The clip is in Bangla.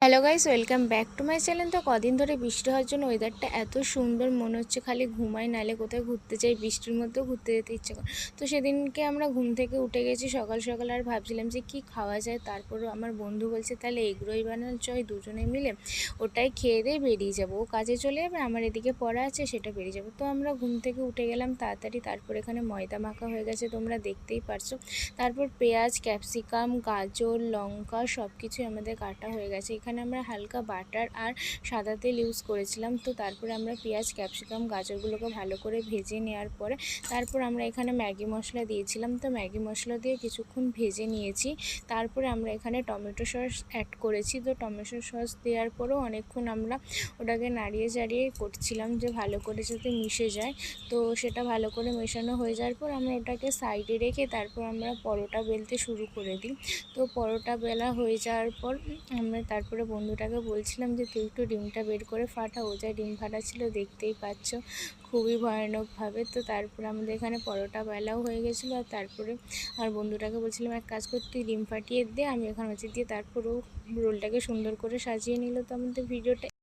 Hello guys, welcome back to my channel. তো কদিন ধরে বৃষ্টি হওয়ার জন্য ওয়েদারটা এত সুন্দর, মনে হচ্ছে খালি ঘুমাই নালে কোথায় ঘুরতে যাই। বৃষ্টির মধ্যেও ঘুরতে যেতে ইচ্ছে করে। তো সেদিনকে আমরা ঘুম থেকে উঠে গেছি সকাল সকাল, আর ভাবছিলাম যে কি খাওয়া যায়। তারপরও আমার বন্ধু বলছে তাহলে এগরোই বানাল চয়, দুজনে মিলে ওটাই খেয়ে দিয়ে বেরিয়ে যাবো। ও কাজে চলে যাবে, আমার এদিকে পড়া আছে, সেটা বেরিয়ে যাবো। তো আমরা ঘুম থেকে উঠে গেলাম তাড়াতাড়ি। তারপর এখানে ময়দা মাখা হয়ে গেছে, তোমরা দেখতেই পারছো। তারপর পেঁয়াজ, ক্যাপসিকাম, গাজর, লঙ্কা সব কিছুই আমাদের কাটা হয়ে গেছে। এখানে আমরা হালকা বাটার আর সাদা তেল ইউজ করেছিলাম। তো তারপরে আমরা পেঁয়াজ, ক্যাপসিকাম, গাজরগুলোকে ভালো করে ভেজে নেওয়ার পরে তারপর আমরা এখানে ম্যাগি মশলা দিয়েছিলাম। তো ম্যাগি মশলা দিয়ে কিছুক্ষণ ভেজে নিয়েছি। তারপরে আমরা এখানে টমেটো সস অ্যাড করেছি। তো টমেটো সস দেওয়ার পরেও অনেকক্ষণ আমরা ওটাকে নাড়িয়ে চাড়িয়ে করছিলাম যে ভালো করে যাতে মিশে যায়। তো সেটা ভালো করে মেশানো হয়ে যাওয়ার পর আমরা ওটাকে সাইডে রেখে তারপর আমরা পরোটা বেলতে শুরু করে দিই। তো পরোটা বেলা হয়ে যাওয়ার পর আমরা তারপরে বন্ধুটাকে বলছিলাম যে তুই একটু ডিমটা বের করে ফাটা। ও যা ডিম ফাটা ছিল দেখতেই পাচ্ছ, খুবই ভয়ানকভাবে। তো তারপরে আমাদের এখানে পরোটা বেলাও হয়ে গেছিলো। আর তারপরে আর বন্ধুটাকে বলছিলাম এক কাজ কর, তুই ডিম ফাটিয়ে দে, আমি এখানে হচ্ছে দিয়ে তারপর ও রোলটাকে সুন্দর করে সাজিয়ে নিল। তো আমাদের ভিডিওটা